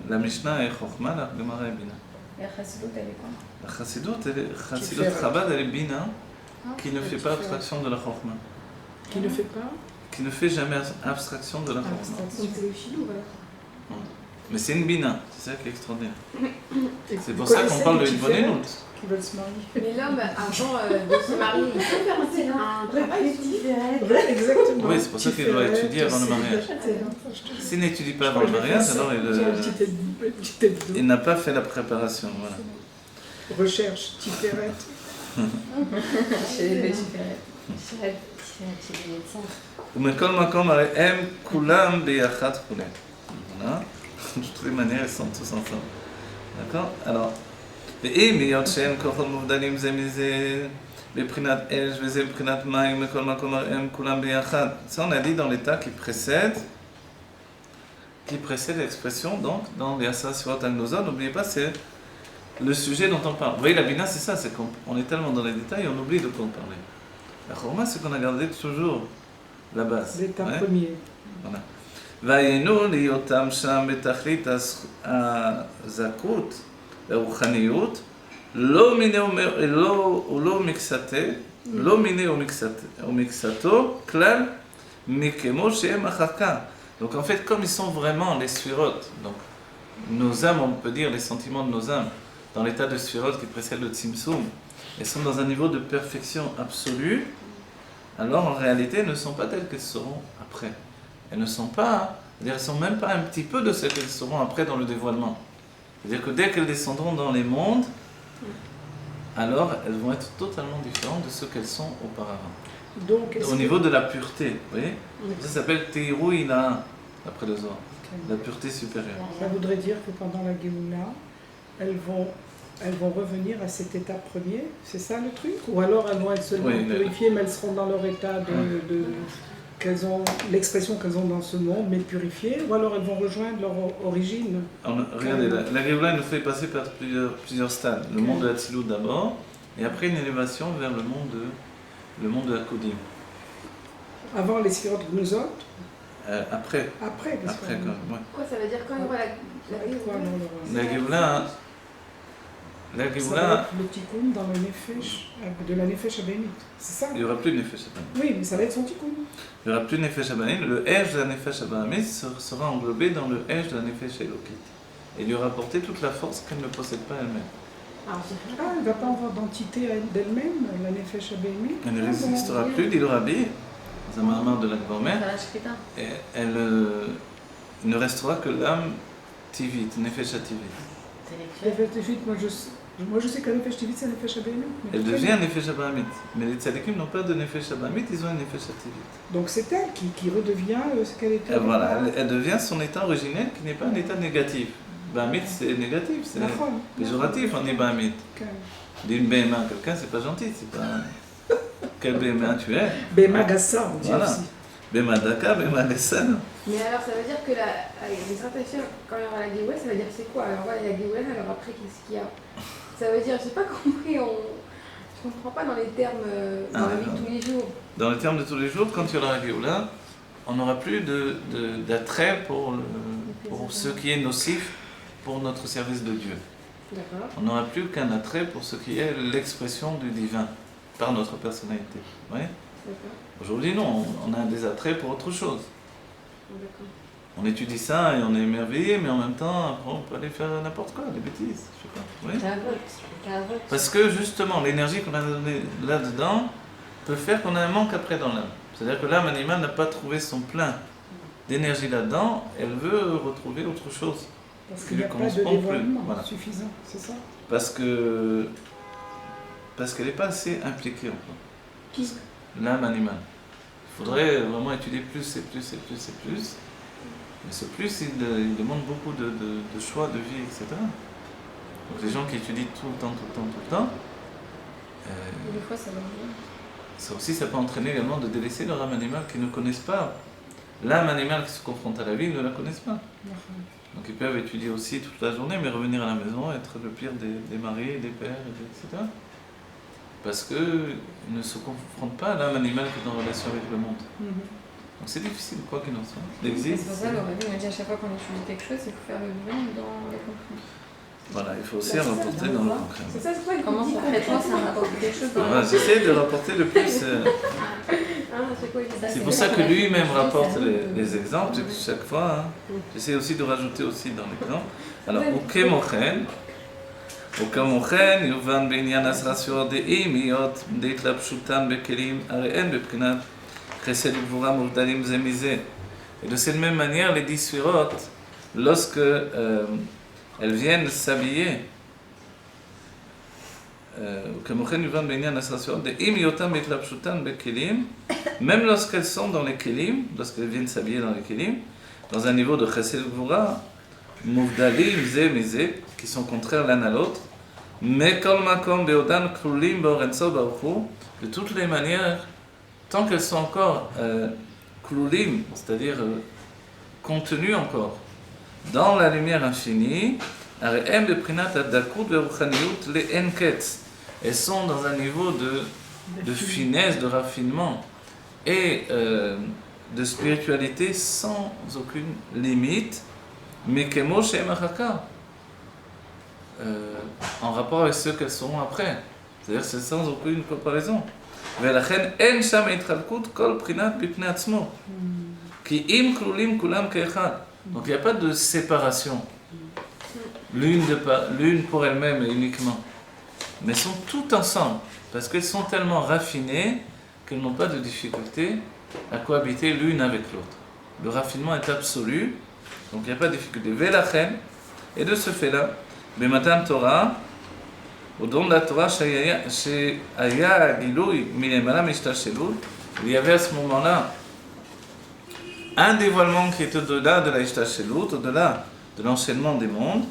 La Mishnah est Chokhmah, la Gemara est Bina. Et la Chassidut, elle est quoi? La Chassidut Chabad, elle est Bina, qui ne fait pas abstraction de la Chokhmah. Qui ne fait pas? Qui ne fait jamais abstraction de la Chokhmah. Donc c'est le chilou, voilà. Mais c'est une Bina, c'est ça qui est extraordinaire. C'est pour ça qu'on parle de une bonne énoute. Qui veulent se marier. Mais l'homme, avant de se marier, il peut faire un travail sur Exactement. Oui, c'est pour ça qu'il doit étudier avant le mariage. S'il n'étudie pas avant le mariage, alors il n'a pas fait la préparation. Voilà. Recherche, Tiferet. Chez les Tiferet. Chez les médecins. ומכל מקום הרי הם כולם ביחד כולם. De toutes les manières, ils sont tous ensemble. D'accord? Alors, ואם היות שהם כוחות מובדלים זה מזה, בבחינת אש וזה בבחינת מים, מכל מקום הרי הם כולם ביחד. Ça, on a dit dans l'état qui précède l'expression, donc, dans les Asar Sirot Al-Nosot, n'oubliez pas, c'est le sujet dont on parle. Vous voyez, la Bina, c'est ça, c'est qu'on est tellement dans les détails, on oublie de quoi on parlait. La Chorma, c'est qu'on a gardé toujours la base. L'état premier. Voilà. והיינו להיותם שם בתכלית הזכות והרוחניות, לא מיני ומקצתו, כלל מכמו שהם אחר כך. Donc en fait, comme ils sont vraiment les sphirotes, donc nos âmes, on peut dire les sentiments de nos âmes, dans l'état de sphirote qui précède le tzimtzum, elles sont dans un niveau de perfection absolue, alors en réalité, elles ne sont pas telles qu'elles seront après. Elles ne sont pas, c'est-à-dire elles ne sont même pas un petit peu de ce qu'elles seront après dans le dévoilement. C'est-à-dire que dès qu'elles descendront dans les mondes, alors elles vont être totalement différentes de ce qu'elles sont auparavant. Donc, au niveau de la pureté, vous voyez, ça s'appelle Teiru Ina, d'après le Zohar, la pureté supérieure. Ça voudrait dire que pendant la Géoula, elles vont revenir à cet état premier, c'est ça le truc? Ou alors elles vont être seulement purifiées, mais elles seront dans leur état qu'elles ont, l'expression qu'elles ont dans ce monde, mais purifiées, ou alors elles vont rejoindre leur origine? Regardez, la Géoula nous fait passer par plusieurs stades. Le monde de Hatzilut d'abord, et après une élévation vers le monde de Hakodim. Avant les Sphirot Gnuzot? Après. Après, parce après quand même, ouais. Quoi, ça veut dire quand il y aura la Géoula... La Géoula... Le tikkun dans le Nefesh, de la Nefesh Abémite, c'est ça? Il n'y aura plus de Nefesh Abémite. Oui, mais ça va être son tikkun. Il n'y aura plus de Nefesh Abémite. Le Hesh de la Nefesh Abémite sera englobé dans le Hesh de la Nefesh Elokit. Et lui rapporter toute la force qu'elle ne possède pas elle-même. Ah, elle ne va pas avoir d'entité d'elle-même, la Nefesh Abémite? Elle ne résistera plus, dit le Rabbi, dans un mahamar de la Gvormer, et elle ne restera que l'âme tivit, Nefesh Tivit. Moi je sais que la Nefesh Tivit c'est la Nefesh Abémite. Elle devient Nefesh Abémite, mais les tzadikim n'ont pas de Nefesh Abémite, ils ont une Nefesh Tivit. Donc c'est elle qui redevient ce qu'elle était. Voilà, elle devient son état originel qui n'est pas un état négatif. Bahamit c'est négatif, c'est péjoratif, on dit Bahamit. Dire une Béma à quelqu'un, c'est pas gentil, c'est pas. Quel Béma tu es? Béma Gassa, on dit aussi. Béma Daka, Béma Gassa. Mais alors ça veut dire que les Ratachim, quand il y aura la Géoula, ça veut dire c'est quoi? Alors voilà, il y a la Géoula, alors après qu'est-ce qu'il y a? Ça veut dire, je n'ai pas compris, je ne comprends pas dans les termes, dans la vie de tous les jours. Dans les termes de tous les jours, quand il y aura la Géoula, on n'aura plus d'attrait pour ce qui est nocif pour notre service de Dieu. D'accord. On n'aura plus qu'un attrait pour ce qui est l'expression du divin par notre personnalité. Oui. Aujourd'hui, non, on a des attraits pour autre chose. On étudie ça et on est émerveillé, mais en même temps, après, on peut aller faire n'importe quoi, des bêtises. Je sais pas. Oui. Parce que justement, l'énergie qu'on a donnée là-dedans peut faire qu'on a un manque après dans l'âme. C'est-à-dire que l'âme animale n'a pas trouvé son plein d'énergie là-dedans, elle veut retrouver autre chose. Parce qu'il n'y a pas de dévoilement suffisant, c'est ça? Parce qu'elle n'est pas assez impliquée encore. Qui? L'âme animale. Il faudrait vraiment étudier plus et plus et plus et plus. Mais ce plus, il demande beaucoup de choix de vie, etc. Donc les gens qui étudient tout le temps, des fois ça va bien. Ça aussi, ça peut entraîner également de délaisser leur âme animale qui ne connaissent pas. L'âme animale qui se confronte à la vie, ils ne la connaissent pas. Donc ils peuvent étudier aussi toute la journée, mais revenir à la maison, être le pire des maris, des pères, etc. Parce qu'ils ne se confrontent pas à l'âme animale qui est en relation avec le monde. Donc c'est difficile, quoi qu'il en soit. C'est L'existe. pour ça, le Rabbi m'a dit à chaque fois qu'on étudie quelque chose, il faut faire le lien dans les concrets. Voilà, il faut aussi rapporter dans le concret. C'est ça, c'est pour ça que Comment concrètement ça rapporte quelque chose dans Voilà, j'essaie de rapporter le plus. C'est pour ça que lui-même rapporte les exemples, chaque fois. Hein. J'essaie aussi de rajouter aussi dans l'exemple. Alors, וכמוכן יובן בעניין 10 ספירות דעים, היות דהתלבשותן בכלים, הרי אין בבחינת חסד וגבורה מובדלים זה מזה. Et de cette même manière, les 10 sphirotes, lorsque elles viennent s'habiller, וכמוכן יובן בעניין 10 ספירות דעים, היותן בהתלבשותן בכלים, même lorsqu'elles sont dans les kelim, lorsqu'elles viennent s'habiller dans les kelim, dans un niveau de chesed gvura, muvdalim ze mize, qui sont contraires l'un à l'autre, mais kol makom beodan klulim beorenso baruchu, de toutes les manières, tant qu'elles sont encore klulim, c'est-à-dire contenues encore dans la lumière infinie, arehem beprinat adakut beruchaniyut leenketz, elles sont dans un niveau de finesse, de raffinement et de spiritualité sans aucune limite, mais kemo she'em achaka, en rapport avec ceux qu'elles seront après, c'est-à-dire c'est sans aucune comparaison. ולכן אין שם התחלקות כל בחינת בפני עצמו, כי אם כלולים כולם כאחד. Donc il n'y a pas de séparation, l'une pour elle-même uniquement, mais elles sont toutes ensemble, parce qu'elles sont tellement raffinées qu'elles n'ont pas de difficulté à cohabiter l'une avec l'autre. Le raffinement est absolu, donc il n'y a pas de difficulté. ולכן, et de ce fait-là, במתן תורה, au don de la Torah, שהיה גילוי מלמעלה מהשתלשלות, il y avait à ce moment-là un dévoilement qui est au-delà de la השתלשלות, au-delà de l'enchaînement des mondes,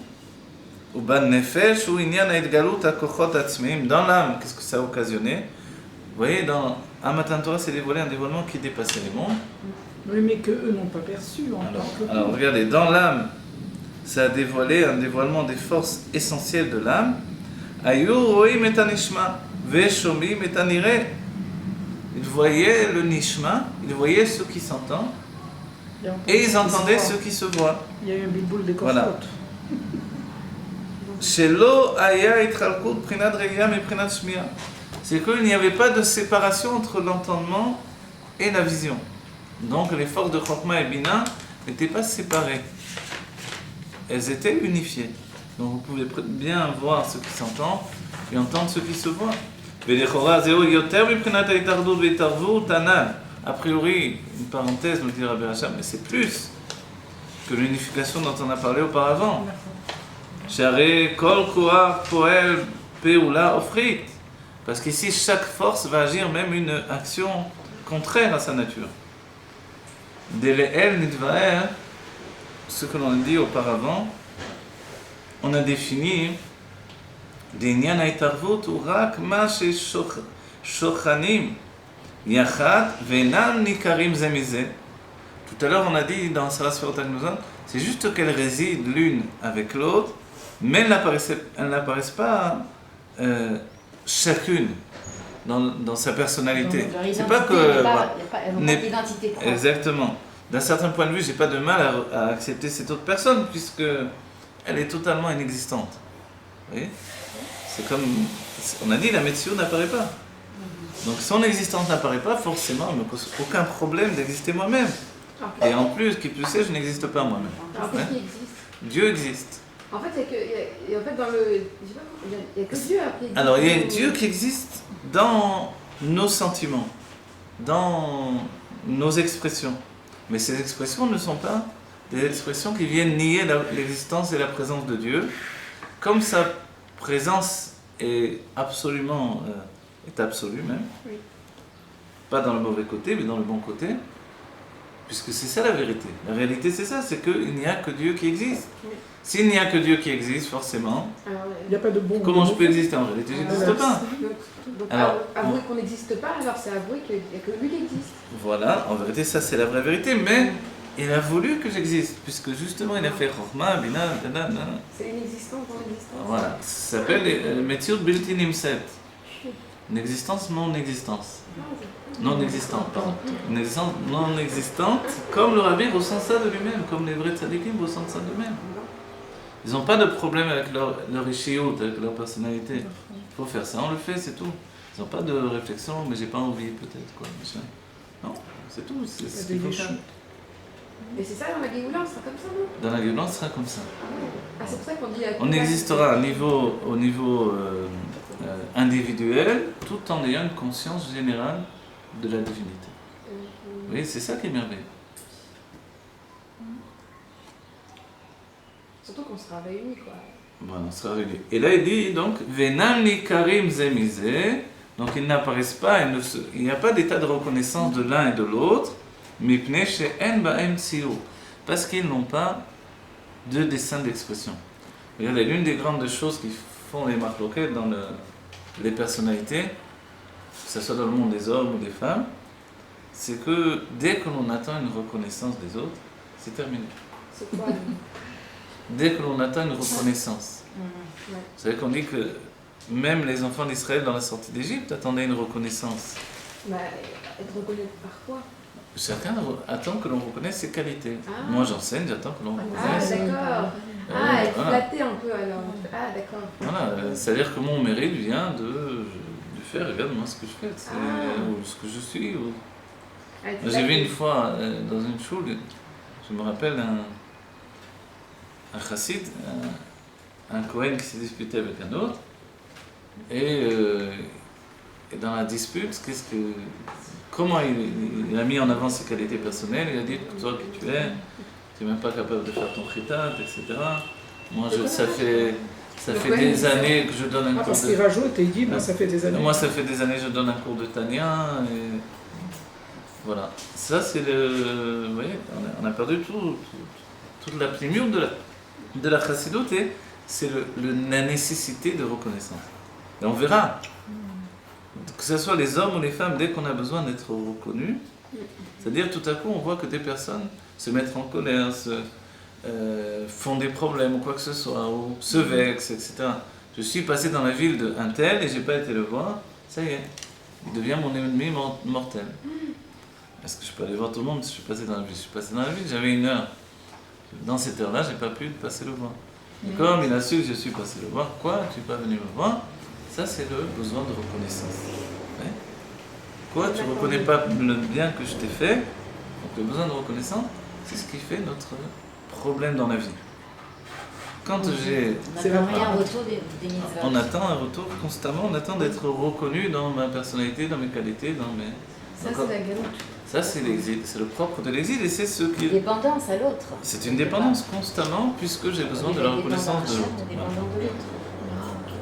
ובנפש הוא עניין ההתגלות הכוחות העצמיים, dans l'âme, qu'est-ce que ça a occasionné? Vous voyez, dans un Matan Torah, c'est dévoilé un dévoilement qui dépassait les mondes. Oui, mais qu'eux n'ont pas perçu en tant que... Alors regardez, dans l'âme, ça a dévoilé un dévoilement des forces essentielles de l'âme. Ayu roim et anishma, veshomim et anire. Ils voyaient le nishma, ils voyaient ce qui s'entend, et ils entendaient ce qui se voit. Il y a eu un bilboul des Voilà. cocottes. Shelo aya itchalkut prinat re'iyam et prinat shmiya. C'est qu'il n'y avait pas de séparation entre l'entendement et la vision. Donc les forces de Chokma et Bina n'étaient pas séparées. Elles étaient unifiées. Donc vous pouvez bien voir ce qui s'entend et entendre ce qui se voit. A priori, une parenthèse, nous dit Rabbi Hacham, mais c'est plus que l'unification dont on a parlé auparavant. Parce qu'ici, chaque force va agir même une action contraire à sa nature. Deleel nidvaer, ce que l'on a dit auparavant, on a défini d'Inyan ha'itharvut ou rak ma she'shochanim yachad ve'enam nikarim ze mize. Tout à l'heure, on a dit dans Sarah Sfirot HaGnuzot, c'est juste qu'elles résident l'une avec l'autre, mais elles n'apparaissent pas chacune dans sa personnalité. Donc, c'est pas que elles n'ont pas d'identité propre. Exactement. D'un certain point de vue, j'ai pas de mal à accepter cette autre personne puisque elle est totalement inexistante. Vous voyez? C'est comme on a dit, la médecine n'apparaît pas. Donc son existence n'apparaît pas, forcément, il ne me pose aucun problème d'exister moi-même. Et en plus, qui plus est, je n'existe pas moi-même. Alors qu'est-ce qui existe? Dieu existe. En fait, il y a dans le... Je sais pas, il y a que Dieu après. Alors il y a Dieu qui existe dans nos sentiments, dans nos expressions. Mais ces expressions ne sont pas des expressions qui viennent nier l'existence et la présence de Dieu. Comme sa présence est absolument, est absolue même, Oui. pas dans le mauvais côté, mais dans le bon côté, puisque c'est ça la vérité. La réalité c'est ça, c'est qu'il n'y a que Dieu qui existe. Oui. S'il n'y a que Dieu qui existe, forcément, Alors, Il n'y a pas de bon... comment je peux exister en réalité? Je n'existe pas. donc Alors, avouer qu'on n'existe pas, alors c'est avouer qu'il n'y a que lui qui existe. Voilà, en vérité ça c'est la vraie vérité, mais il a voulu que j'existe, puisque justement il a fait Chokhma, Bina, C'est l'inexistence dans l'existence. voilà, ça s'appelle Metziut Bilti Nimset. Une existence non-existence. Non-existante, pardon. Une existence non-existante, comme le Rabbi ressent ça de lui-même, comme les vrais tzadikim ressentent ça d'eux-mêmes. Ils n'ont pas de problème avec leur ishiyut, avec leur personnalité. Il faut faire ça, on le fait, c'est tout. Ils n'ont pas de réflexion, mais j'ai pas envie peut-être, quoi. Machin. Non, c'est tout, c'est ce qu'il faut faire. Mais c'est ça, dans la Géoula, on sera comme ça, non? Dans la Géoula, on sera comme ça. Ah, c'est pour ça qu'on dit... On existera au niveau individuel, tout en ayant une conscience générale de la divinité. Vous voyez, c'est ça qui est merveilleux. Surtout qu'on sera réunis, quoi. Voilà, on sera réunis. Et là, il dit donc, Venam nikarim zemizeh, donc ils n'apparaissent pas, il n'y a pas d'état de reconnaissance de l'un et de l'autre, mipnei she'en ba'em tziyur, parce qu'ils n'ont pas de dessin d'expression. Regardez, l'une des grandes choses qui font les marloquettes dans les personnalités, que ce soit dans le monde des hommes ou des femmes, c'est que dès que l'on attend une reconnaissance des autres, c'est terminé. C'est quoi, Dès que l'on attend une reconnaissance. Ouais. Vous savez qu'on dit que même les enfants d'Israël dans la sortie d'Égypte attendaient une reconnaissance. Bah, être reconnu par quoi? Chacun attend que l'on reconnaisse ses qualités. Ah. Moi j'enseigne, j'attends que l'on Ah, reconnaisse. d'accord. Ah, être flatté un peu alors. Ah, d'accord. Voilà, c'est-à-dire que mon mérite vient de faire, regarde-moi ce que je fais, ou ce que je suis. Ou... J'ai vu une fois dans une choule, je me rappelle un chassid, un Kohen qui s'est disputé avec un autre, et dans la dispute, comment il a mis en avant ses qualités personnelles, il a dit que toi qui tu n'es même pas capable de faire ton chitat, etc. Moi, ça fait des années que je donne un cours parce qu'il rajoute et il dit, ça fait des années. Moi, ça fait des années que je donne un cours de Tania, et voilà. Ça, c'est vous voyez, on a perdu toute la plémiure de la chassidoute, et c'est la nécessité de reconnaissance. Et on verra, que ce soit les hommes ou les femmes, dès qu'on a besoin d'être reconnu, c'est-à-dire tout à coup on voit que des personnes se mettent en colère, font des problèmes ou quoi que ce soit, ou se vexent, etc. Je suis passé dans la ville d'un tel et j'ai pas été le voir, ça y est, il devient mon ennemi mortel. Est-ce que je peux aller voir tout le monde si je suis passé dans la ville? Je suis passé dans la ville, j'avais 1 heure. Dans cette heure-là, j'ai pas pu passer le voir. Comme il a su que je suis passé le voir, quoi, tu n'es pas venu me voir? Ça, c'est le besoin de reconnaissance. Ouais. Quoi, tu ne reconnais pas le bien que je t'ai fait? Donc le besoin de reconnaissance, c'est ce qui fait notre problème dans la vie. Quand j'ai... On attend un retour constamment, on attend d'être reconnu dans ma personnalité, dans mes qualités, dans mes... Ça, c'est la galoute. Ça, c'est l'exil, c'est le propre de l'exil, et c'est ce qui... Dépendance à l'autre. C'est une dépendance constamment, puisque j'ai besoin de la reconnaissance de l'autre.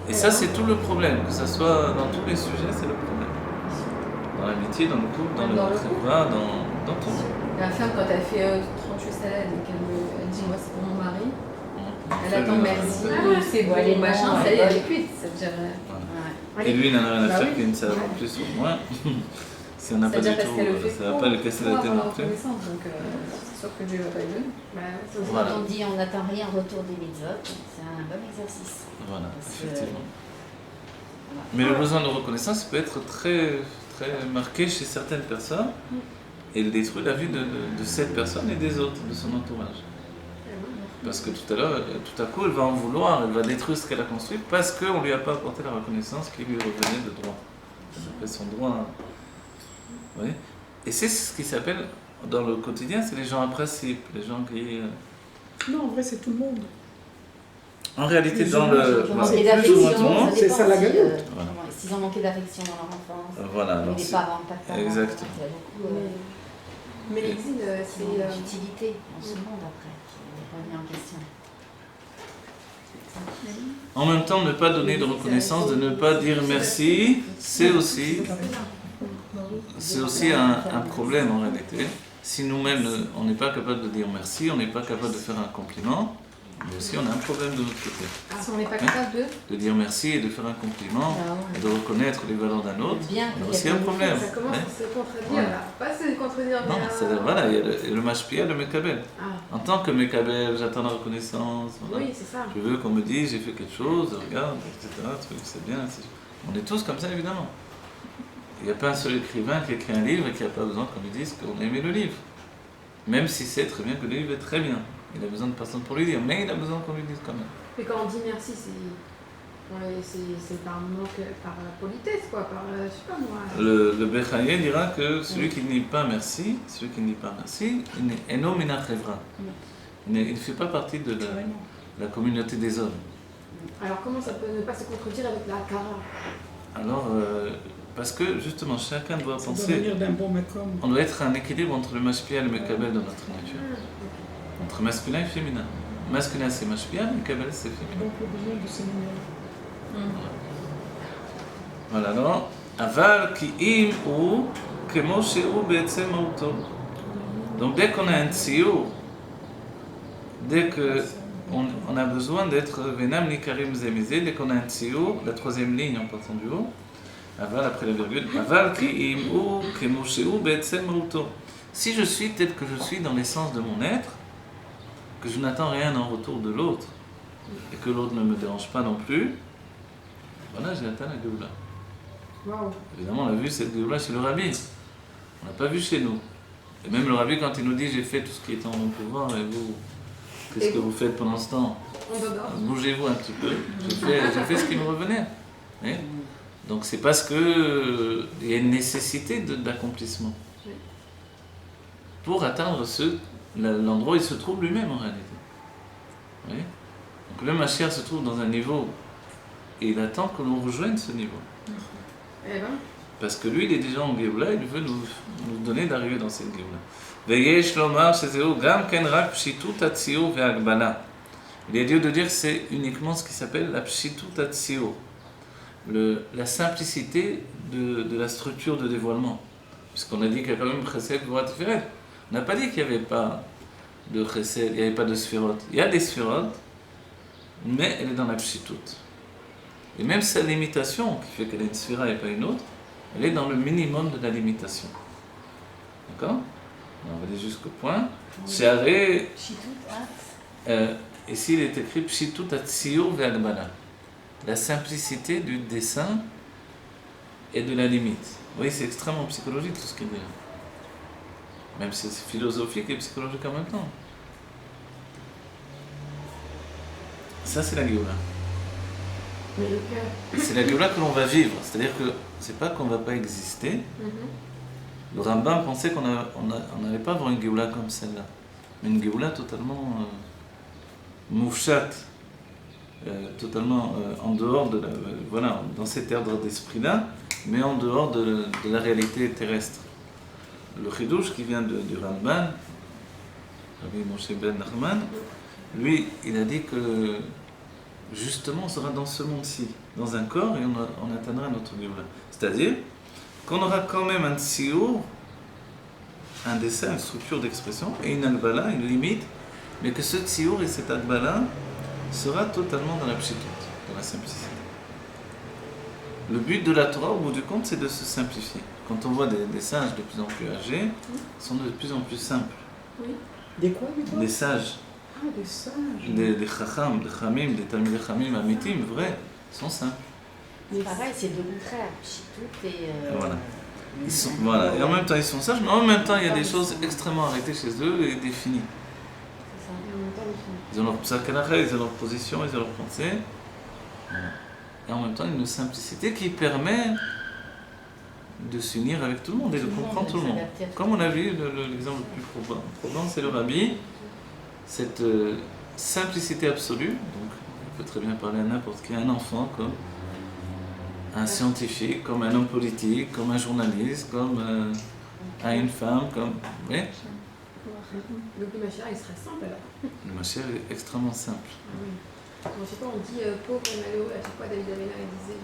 Et ça, c'est tout le problème, que ce soit dans tous les sujets, c'est le problème. Dans l'amitié, dans le couple, dans le travail, dans tout. La femme, quand elle fait 38 salades et qu'elle dit moi c'est pour mon mari, elle attend merci, c'est bon, les machins, ça y est, elle est cuite, ça veut dire. Et lui, il n'en a rien à faire qu'une salade en plus ou moins. Si on n'a pas du tout, ça ne va pas lui casser la tête non plus. Donc c'est sûr que Dieu ne va pas y donner. Quand on dit on n'attend rien en retour des mitzvot, c'est un bon exercice. Voilà, effectivement. Mais le besoin de reconnaissance peut être très, très marqué chez certaines personnes, et il détruit la vie de cette personne et des autres, de son entourage. Parce que tout à coup, elle va en vouloir, elle va détruire ce qu'elle a construit parce qu'on ne lui a pas apporté la reconnaissance qui lui revenait de droit. C'est son droit. Vous voyez ? Et c'est ce qui s'appelle, dans le quotidien, c'est les gens à principe, les gens qui... Non, en vrai, c'est tout le monde. En réalité, dans le... C'est ça la galoute. S'ils ont manqué d'affection dans leur enfance, voilà, les parents, pas de parents. Exactement. Mais l'exil, c'est... l'utilité dans ce monde après, qui est remis en question. En même temps, ne pas donner de reconnaissance, de ne pas dire merci, c'est aussi un problème en réalité. Si nous-mêmes, on n'est pas capable de dire merci, on n'est pas capable de faire un compliment, mais aussi on a un problème de notre côté. Si on n'est pas capable de dire merci et de faire un compliment, et de reconnaître les valeurs d'un autre, il y a aussi un problème. Ça commence à se contredire là. Pas se contredire, mais... Non, c'est-à-dire, voilà, il y a le mashpia, le mekabel. En tant que mekabel, j'attends la reconnaissance. Voilà. Oui, c'est ça. Je veux qu'on me dise j'ai fait quelque chose, regarde, etc. C'est bien. On est tous comme ça, évidemment. Il n'y a pas un seul écrivain qui écrit un livre et qui n'a pas besoin qu'on lui dise qu'on a aimé le livre. Même si c'est très bien que le livre est très bien. Il a besoin de personne pour lui dire, mais il a besoin qu'on lui dise quand même. Mais quand on dit merci, c'est par manque, par politesse, quoi, par, je sais pas moi. Le Bechaye dira que celui qui ne dit pas merci, il ne fait pas partie de la communauté des hommes. Alors comment ça peut ne pas se contredire avec la Kara? Alors, parce que justement, chacun doit Ça penser... doit venir d'un bon makom. On doit être un équilibre entre le mashpia et le mekabel dans notre nature. Entre masculin et féminin. Masculin c'est mashpia, mekabel c'est féminin. Donc le besoin de ces numéros. Voilà, alors, aval ki im ou kemo she'u be'etzem mauto. Donc dès qu'on a un tziour, dès qu'on a besoin d'être venam nikarim zemizé, dès qu'on a un tziour, la troisième ligne en partant du haut, aval après la virgule, aval ki im ou kemo she'u be'etzem mauto. Si je suis tel que je suis dans l'essence de mon être, que je n'attends rien en retour de l'autre, et que l'autre ne me dérange pas non plus, voilà, j'ai atteint la Géoula. Wow. Évidemment, on a vu cette Géoula chez le Rabbi. On n'a pas vu chez nous. Et même le Rabbi, quand il nous dit j'ai fait tout ce qui est en mon pouvoir, et vous, qu'est-ce que vous faites pendant ce temps? Bougez-vous un petit peu. J'ai fait ce qui me revenait. Oui. Donc c'est parce qu'il y a une nécessité d'accomplissement. Pour atteindre l'endroit où il se trouve lui-même en réalité. Oui. Donc le Mashiach se trouve dans un niveau et il attend que l'on rejoigne ce niveau. Eh ben. Parce que lui, il est déjà en Géoula, il veut nous donner d'arriver dans cette Géoula. Veyesh lomar shezeu gam ken rak pshitut hatziyur ve'agbala. Il est lieu de dire que c'est uniquement ce qui s'appelle la pshitut hatziyur, la simplicité de la structure de dévoilement. Puisqu'on a dit qu'il y a quand même chesed, gvura, tiferet. On n'a pas dit qu'il n'y avait pas de chesed, il n'y avait pas de sphirot. Il y a des sphirot, mais elle est dans la pshitut. Et même sa limitation, qui fait qu'elle est une sphira et pas une autre, elle est dans le minimum de la limitation. D'accord? On va aller jusqu'au point. She'arei, ici il est écrit Pshitut hatziyur ve'agbala. La simplicité du dessin et de la limite. Vous voyez, c'est extrêmement psychologique tout ce qu'il dit là. Même si c'est philosophique et psychologique en même temps. Ça, c'est la Géoula. Mais le cœur. C'est la Géoula que l'on va vivre. C'est-à-dire que c'est pas qu'on ne va pas exister. Le Rambam pensait qu'on n'allait pas avoir une Géoula comme celle-là. Mais une Géoula totalement moufchat, totalement en dehors de voilà, dans cet ordre d'esprit-là, mais en dehors de la réalité terrestre. Le Chidouche qui vient du Rambam, Rabbi Moshe ben Nachman, lui, il a dit que justement on sera dans ce monde-ci, dans un corps, et on atteindra notre Géoula. C'est-à-dire qu'on aura quand même un tziour, un dessin, une structure d'expression, et une agbala, une limite, mais que ce tziour et cette agbala sera totalement dans la pshitut, dans la simplicité. Le but de la Torah, au bout du compte, c'est de se simplifier. Quand on voit des sages de plus en plus âgés, ils sont de plus en plus simples. Oui. Des quoi, Des sages. Ah, des sages. Des chacham, des chamim, des talmidei chamim, amitim, vrais, sont simples. Mais pareil, c'est le contraire. Pshitut et... Voilà. Voilà. Et en même temps, ils sont sages, mais en même temps, il y a des choses extrêmement arrêtées chez eux et définies. Ils ont leur psak halacha, ils ont leur position, ils ont leur pensée. Voilà. Et en même temps, une simplicité qui permet de s'unir avec tout le monde et de comprendre tout le monde. Comme on a vu, l'exemple le plus probant, c'est le Rabbi. Cette simplicité absolue, donc on peut très bien parler à n'importe qui, un enfant, comme un scientifique, comme un homme politique, comme un journaliste, comme à une femme, comme... Oui. Donc le Mashiach, il serait simple alors. Le Mashiach est extrêmement simple. Oui. Je sais pas, on dit pauvre et malheureux, à chaque fois David Avena disait,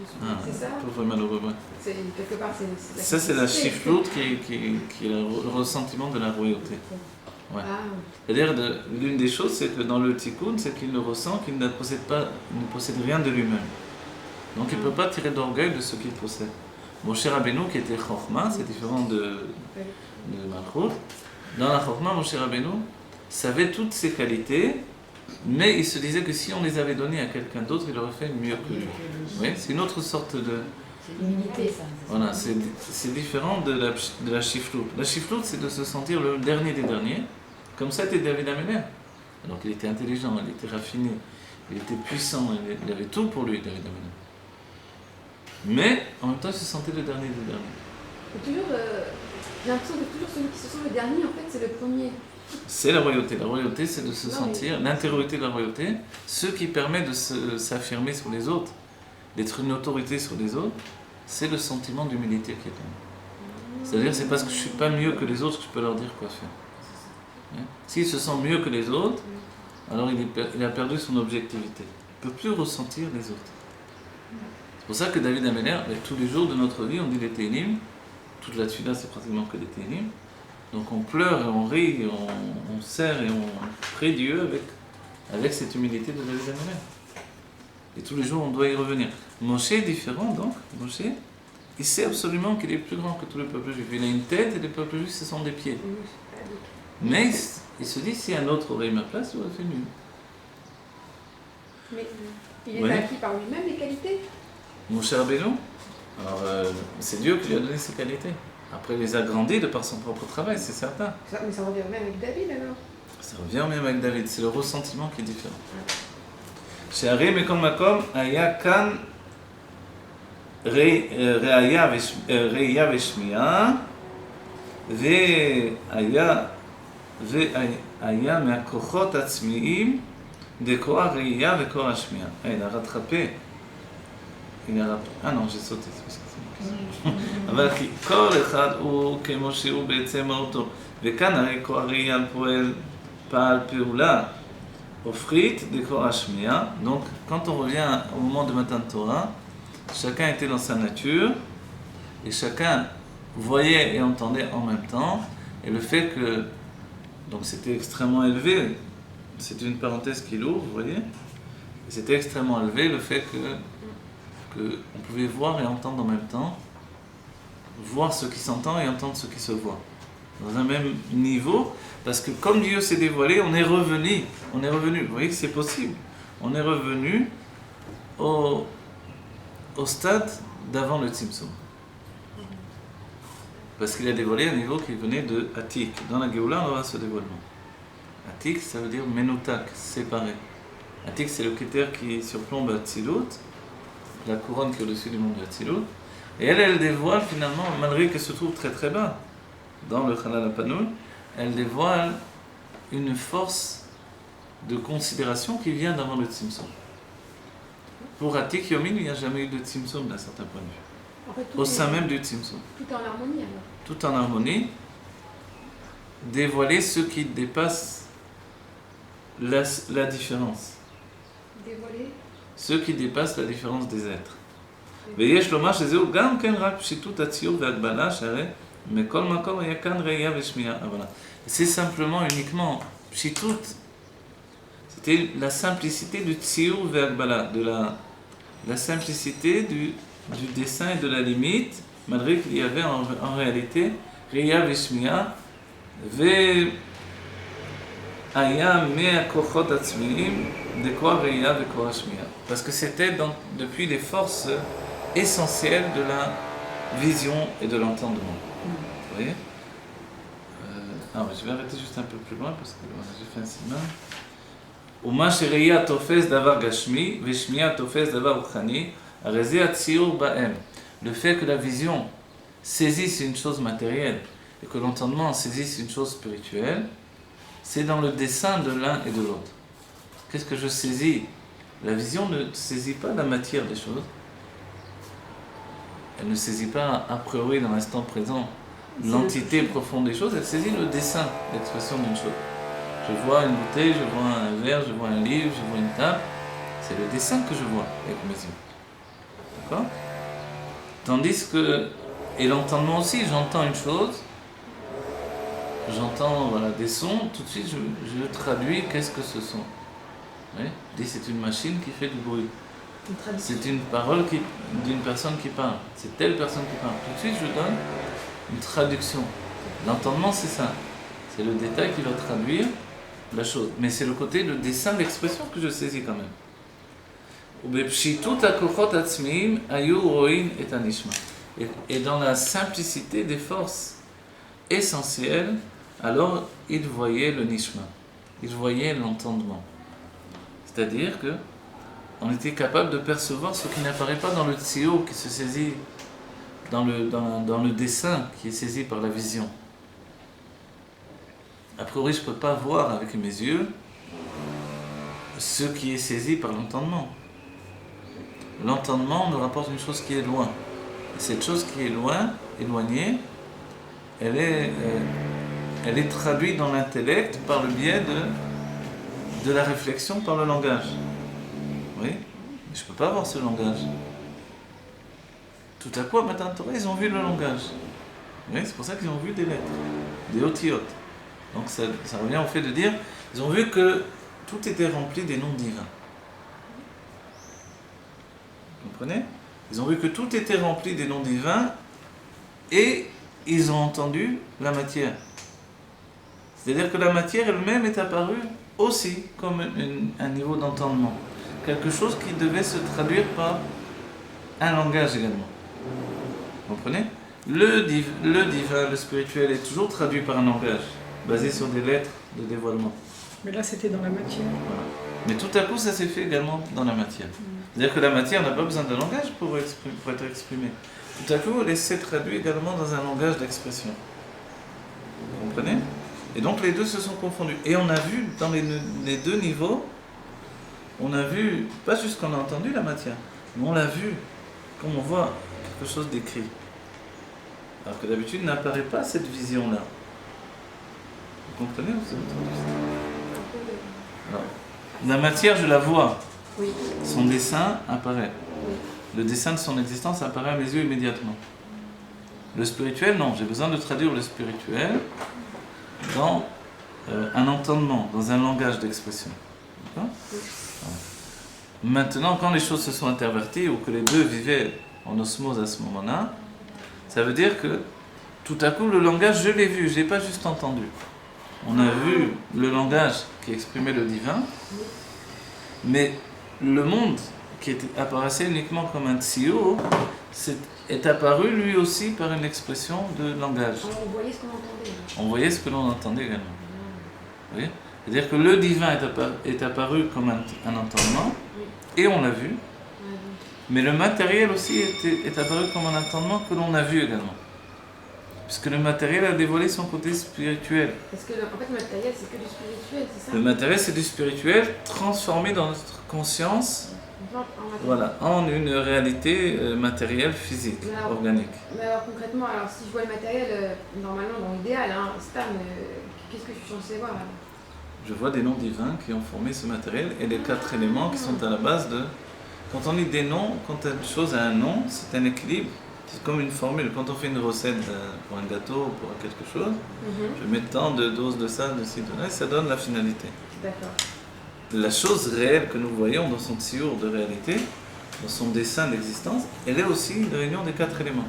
c'est ça? Pauvre et malheureux, ouais. C'est, quelque part, c'est ça, c'est la chifloute qui est le ressentiment de la royauté. Ouais. Ah. C'est-à-dire, l'une des choses, c'est que dans le tikkun, c'est qu'il ne ressent qu'il ne possède rien de lui-même. Donc il ne peut pas tirer d'orgueil de ce qu'il possède. Moshe Rabbeinu, qui était Chokhmah, c'est différent de Malchut. Dans la Chokhmah, Moshe Rabbeinu savait toutes ses qualités, mais il se disait que si on les avait données à quelqu'un d'autre, il aurait fait mieux que lui. Oui, c'est une autre sorte C'est l'humilité, ça. Voilà, c'est différent de la chifloute. La chifloute, c'est de se sentir le dernier des derniers. Comme ça était David Améler. Alors qu'il était intelligent, il était raffiné, il était puissant, il avait tout pour lui, David Améler. Mais en même temps, il se sentait le dernier des derniers. J'ai l'impression que toujours celui qui se sent le dernier, en fait, c'est le premier. C'est la royauté. La royauté, c'est de se sentir, l'intériorité de la royauté, ce qui permet de s'affirmer sur les autres, d'être une autorité sur les autres, c'est le sentiment d'humilité qui est en nous. C'est-à-dire, c'est parce que je ne suis pas mieux que les autres que je peux leur dire quoi faire. S'il se sent mieux que les autres, alors il a perdu son objectivité. Il ne peut plus ressentir les autres. C'est pour ça que David Améler, tous les jours de notre vie, on dit les Télim. Toute la Tfila, c'est pratiquement que des Télim. Donc on pleure et on rit, et on serre et on prie Dieu avec cette humilité de David Améler. Et tous les jours, on doit y revenir. Moshe est différent, donc. Moshe, il sait absolument qu'il est plus grand que tout le peuple juif. Il a une tête et les peuples juifs, ce sont des pieds. Mais il se dit, si un autre aurait eu ma place, il aurait fait mieux. Mais il les a acquis par lui-même, les qualités. Moshe Rabbeinu, alors c'est Dieu qui lui a donné ses qualités. Après, il les a grandis de par son propre travail, c'est certain. Mais ça revient même avec David alors. Ça revient même avec David, c'est le ressentiment qui est différent. She'arei Mekol Makom Aya Kan Re'aya Veshmiya Ve'aya מהכוחות העצמיים דקור הראייה וקור השמיעה. Il a rattrapé. Ah non, j'ai sauté, c'est parce que c'est moi. אבל כל אחד הוא כמו שהוא בעצם מהותו. וכאן הרי קור הראייה פעל פעולה הופכית דקור השמיעה. Donc, quand on revient au moment de Matan Torah, chacun était dans sa nature et chacun voyait et entendait en même temps. Et le fait que donc c'était extrêmement élevé, c'est une parenthèse qui l'ouvre, vous voyez. C'était extrêmement élevé le fait que on pouvait voir et entendre en même temps, voir ce qui s'entend et entendre ce qui se voit. Dans un même niveau, parce que comme Dieu s'est dévoilé, on est revenu, vous voyez que c'est possible. On est revenu au stade d'avant le Tzimtzum. Parce qu'il a dévoilé un niveau qui venait de Atik. Dans la Géoula, on aura ce dévoilement. Atik, ça veut dire Menotak, séparé. Atik, c'est le critère qui surplombe Atzilut, la couronne qui est au-dessus du monde de Atzilut. Et elle dévoile finalement, malgré qu'elle se trouve très très bas, dans le Chalal HaPanoul, elle dévoile une force de considération qui vient d'avant le Tzimtzum. Pour Atik Yomin, il n'y a jamais eu de Tzimtzum d'un certain point de vue. En fait, Au sein même du Tzimtzum. Tout en harmonie alors. Tout en harmonie, dévoiler ce qui dépasse la différence. Dévoiler. Ce qui dépasse la différence des êtres. ויש לומר שזהו גם כן רק פשיטות הציור והגבלה שהרי מכל מקום היה כאן ראייה ושמיעה. Voilà. C'est simplement uniquement pshitut. C'était la simplicité du tsiur ve'agbala, de la simplicité du dessin et de la limite, malgré qu'il y avait en réalité ראייה ושמיעה והיה מהכוחות עצמיים דקור הראייה וקור השמיעה. Parce que c'était depuis les forces essentielles de la vision et de l'entendement. Vous voyez? Je vais arrêter juste un peu plus loin parce que j'ai fait un signe. ומה שראייה תופס דבר גשמי ושמיעה תופס דבר רוחני, הרי זה הציור בהם. Le fait que la vision saisisse une chose matérielle et que l'entendement saisisse une chose spirituelle, c'est dans le dessin de l'un et de l'autre. Qu'est-ce que je saisis? La vision ne saisit pas la matière des choses. Elle ne saisit pas a priori dans l'instant présent l'entité profonde des choses, elle saisit le dessin, l'expression d'une chose. Je vois une bouteille, je vois un verre, je vois un livre, je vois une table. C'est le dessin que je vois avec mes yeux. D'accord? Tandis que, et l'entendement aussi, j'entends une chose, j'entends des sons, tout de suite je traduis qu'est-ce que ce son. Oui? Je dis c'est une machine qui fait du bruit. C'est une parole d'une personne qui parle. C'est telle personne qui parle. Tout de suite je donne une traduction. L'entendement c'est ça. C'est le détail qui va traduire la chose. Mais c'est le côté, le dessin, l'expression que je saisis quand même. Et dans la simplicité des forces essentielles, alors ils voyaient le nishma, ils voyaient l'entendement. C'est-à-dire que on était capable de percevoir ce qui n'apparaît pas dans le tzio, qui se saisit dans le dessin, qui est saisi par la vision. A priori, je ne peux pas voir avec mes yeux ce qui est saisi par l'entendement. L'entendement nous rapporte une chose qui est loin. Et cette chose qui est loin, éloignée, elle est traduite dans l'intellect par le biais de la réflexion par le langage. Oui, mais je ne peux pas voir ce langage. Tout à coup, à Matan Torah, ils ont vu le langage. Oui, c'est pour ça qu'ils ont vu des lettres, des otiyot. Donc ça revient au fait de dire, ils ont vu que tout était rempli des noms divins. Vous comprenez ? Ils ont vu que tout était rempli des noms divins et ils ont entendu la matière. C'est-à-dire que la matière elle-même est apparue aussi comme un niveau d'entendement. Quelque chose qui devait se traduire par un langage également. Vous comprenez ? Le divin, le spirituel est toujours traduit par un langage, basé sur des lettres de dévoilement. Mais là, c'était dans la matière. Voilà. Mais tout à coup, ça s'est fait également dans la matière. C'est-à-dire que la matière n'a pas besoin de langage pour être exprimée. Tout à coup, elle s'est traduite également dans un langage d'expression. Vous comprenez ? Et donc les deux se sont confondus. Et on a vu dans les deux niveaux, on a vu, pas juste qu'on a entendu la matière, mais on l'a vu, comme on voit quelque chose d'écrit. Alors que d'habitude n'apparaît pas cette vision-là. Vous comprenez ? Vous avez entendu ça ? Alors, la matière, je la vois. Oui. Son dessin apparaît. Oui. Le dessin de son existence apparaît à mes yeux immédiatement. Le spirituel, non. J'ai besoin de traduire le spirituel dans un entendement, dans un langage d'expression. D'accord ? Oui. Voilà. Maintenant, quand les choses se sont interverties ou que les deux vivaient en osmose à ce moment-là, ça veut dire que tout à coup, le langage, je l'ai vu, je ne l'ai pas juste entendu. On a vu le langage qui exprimait le divin, mais le monde qui apparaissait uniquement comme un tzio est apparu lui aussi par une expression de langage. On voyait ce qu'on entendait. On voyait ce que l'on entendait également. Vous voyez ? C'est-à-dire que le divin est apparu comme un entendement, et on l'a vu, mais le matériel aussi est apparu comme un entendement que l'on a vu également. Puisque le matériel a dévoilé son côté spirituel. Parce que en fait, le matériel, c'est que du spirituel, c'est ça ? Le matériel, c'est du spirituel transformé dans notre conscience, voilà, en une réalité matérielle, physique, organique. Mais alors concrètement, alors, si je vois le matériel, normalement dans l'idéal, hein, qu'est-ce que je suis censée voir alors ? Je vois des noms divins qui ont formé ce matériel et les 4 éléments qui sont à la base de... Quand on dit des noms, quand une chose a un nom, c'est un équilibre. C'est comme une formule. Quand on fait une recette pour un gâteau ou pour quelque chose, je mets tant de doses de ça, de ci, de là, et ça donne la finalité. D'accord. La chose réelle que nous voyons dans son tsiour de réalité, dans son dessin d'existence, elle est aussi une réunion des 4 éléments.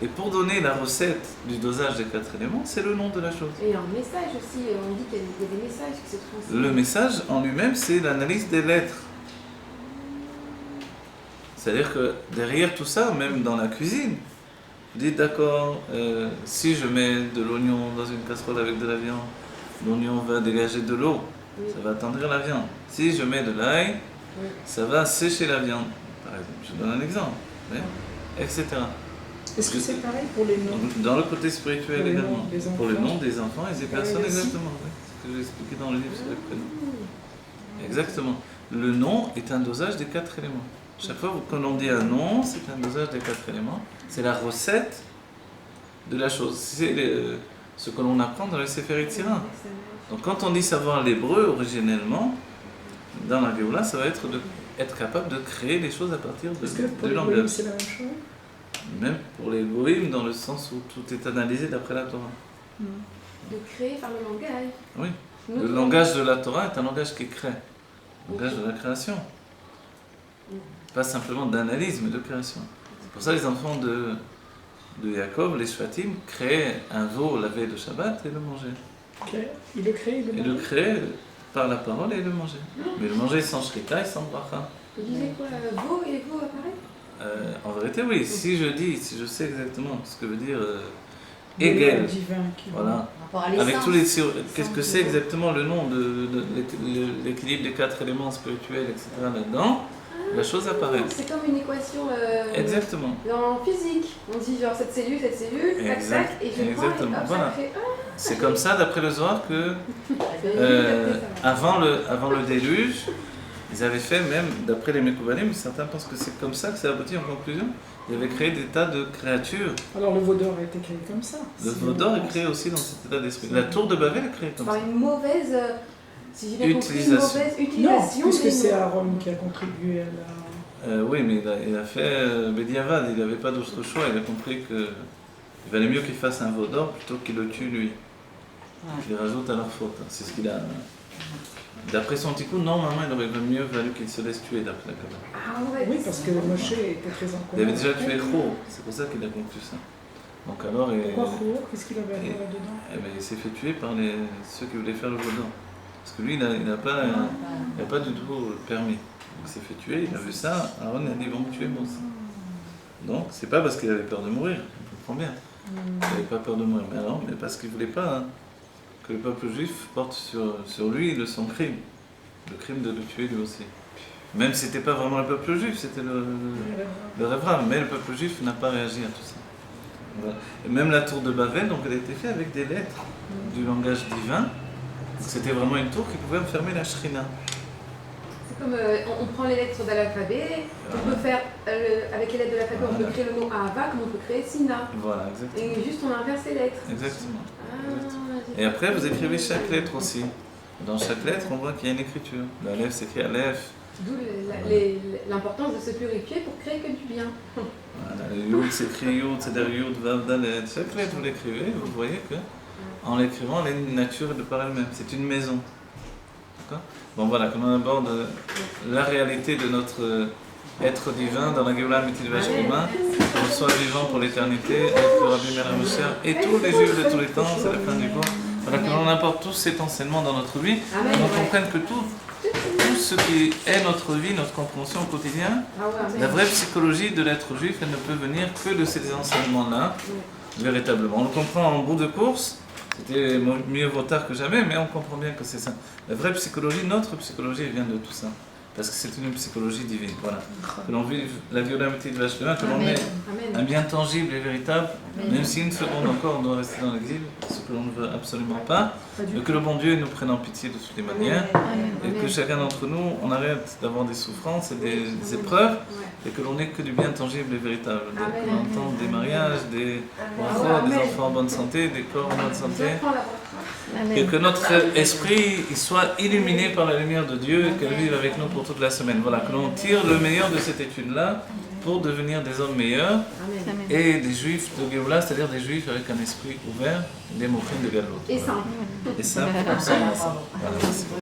Et pour donner la recette du dosage des 4 éléments, c'est le nom de la chose. Et un message aussi, on dit qu'il y a des messages qui se transmettent. Le message en lui-même, c'est l'analyse des lettres. C'est-à-dire que derrière tout ça, même dans la cuisine, vous dites d'accord, si je mets de l'oignon dans une casserole avec de la viande, l'oignon va dégager de l'eau, ça va attendrir la viande. Si je mets de l'ail, ça va sécher la viande, par exemple. Je donne un exemple, etc. Est-ce que c'est pareil pour les noms ? Dans le côté spirituel également. Pour les noms des enfants et des personnes, aussi. exactement. Oui. C'est ce que j'ai expliqué dans le livre sur les prénoms. Exactement. Le nom est un dosage des 4 éléments. Chaque fois que l'on dit un nom, c'est un dosage des 4 éléments. C'est la recette de la chose. C'est ce que l'on apprend dans le Sefer Yetzirah. Donc quand on dit savoir l'hébreu originellement, dans la Géoula, ça va être être capable de créer les choses à partir du langage. C'est la même chose ? Même pour les goïms, dans le sens où tout est analysé d'après la Torah. De créer par le langage. Oui. Le langage de la Torah est un langage qui crée. Le langage de la création. Pas simplement d'analyse, mais de création. C'est pour ça que les enfants de Jacob, les Shvatim, créaient un veau la veille de Shabbat et le mangeaient. Il le crée, Et le créer par la parole et le manger. Mais le manger sans shrita et sans bracha. Vous disiez quoi, veau et veau apparaît? En vérité, oui. Si je sais exactement ce que veut dire Hegel, voilà. Avec Avec tous les qu'est-ce que c'est exactement le nom de l'équilibre des 4 éléments spirituels, etc. là-dedans, la chose apparaît. C'est comme une équation Exactement. en physique. On dit genre cette cellule, tac, tac, et je prends et hop, voilà. ça fait... C'est comme ça, d'après le Zohar, que avant le déluge, ils avaient fait même, d'après les Mekoubalim, certains pensent que c'est comme ça que ça aboutit en conclusion. Ils avaient créé des tas de créatures. Alors le veau d'or a été créé comme ça. Le veau d'or est créé aussi dans cet état d'esprit. La tour de Babel est créée comme ça. Par une mauvaise, si j'ai bien compris, une mauvaise Non, utilisation. puisque c'est Aaron qui a contribué à la... Oui, mais il a fait Bediavad, il n'avait pas d'autre choix. Il a compris qu'il valait mieux qu'il fasse un veau d'or plutôt qu'il le tue lui. Qu'il rajoute à leur faute. C'est ce qu'il a... D'après son tikkun, normalement, il aurait mieux valu qu'il se laisse tuer d'après la Kabbalah. Ah ouais, Oui, parce que Moshe était très en colère. Il avait déjà tué Cho, c'est pour ça qu'il a conclu ça. Donc alors, Pourquoi Cho? Qu'est-ce qu'il avait à faire là-dedans? il s'est fait tuer par ceux qui voulaient faire le veau d'or. Parce que lui, il n'a pas du tout le permis. Donc il s'est fait tuer, il a vu ça, Aaron a dit ils vont me tuer moi aussi. Donc c'est pas parce qu'il avait peur de mourir, je comprends bien. Il n'avait pas peur de mourir, mais parce qu'il ne voulait pas que le peuple juif porte sur lui son crime. Le crime de le tuer lui aussi. Même si ce n'était pas vraiment le peuple juif, c'était le Révra, mais le peuple juif n'a pas réagi à tout ça. Voilà. Et même la tour de Babel, donc elle a été faite avec des lettres du langage divin. C'était vraiment une tour qui pouvait enfermer la Shrina. C'est comme on prend les lettres de l'alphabet, on peut faire, avec les lettres de l'alphabet, on peut créer le mot Ahava comme on peut créer Sina. Voilà, exactement. Et juste on inverse les lettres. Exactement. Et après, vous écrivez chaque lettre aussi. Dans chaque lettre, on voit qu'il y a une écriture. L'Aleph s'écrit Aleph. D'où l'importance de se purifier pour créer que du bien. Voilà, le Yud s'écrit Yud, c'est-à-dire Yud, Vav, Dalet. Chaque lettre, vous l'écrivez, vous voyez que en l'écrivant, elle a une nature de par elle-même. C'est une maison. D'accord ? Bon, voilà, comme on aborde la réalité de notre être divin dans la Géoula Mitil Vashkuma, qu'on soit vivant pour l'éternité, avec le Rabbi Meir Mosher et tous les Juifs de tous les temps, c'est la fin du cours. Voilà, que l'on apporte tous cet enseignement dans notre vie, qu'on comprenne que tout ce qui est notre vie, notre compréhension au quotidien, la vraie psychologie de l'être juif, elle ne peut venir que de ces enseignements-là, véritablement. On le comprend en bout de course, c'était mieux vaut tard que jamais, mais on comprend bien que c'est ça. La vraie psychologie, notre psychologie, elle vient de tout ça. Parce que c'est une psychologie divine, voilà. Que l'on vive la violamité de Vashkema, que l'on ait un bien tangible et véritable, même si une seconde encore on doit rester dans l'exil, ce que l'on ne veut absolument pas, mais que le bon Dieu nous prenne en pitié de toutes les manières, et que chacun d'entre nous, on arrête d'avoir des souffrances et des épreuves, et que l'on ait que du bien tangible et véritable. Donc on entend des mariages, des enfants en bonne santé, des corps en bonne santé. Et que notre esprit il soit illuminé par la lumière de Dieu et qu'elle vive avec nous pour toute la semaine. Voilà, que l'on tire le meilleur de cette étude-là pour devenir des hommes meilleurs et des juifs de Géoula, c'est-à-dire des juifs avec un esprit ouvert, des mochines de Galot. Et simple. Et simple, comme ça, ensemble. Voilà, merci.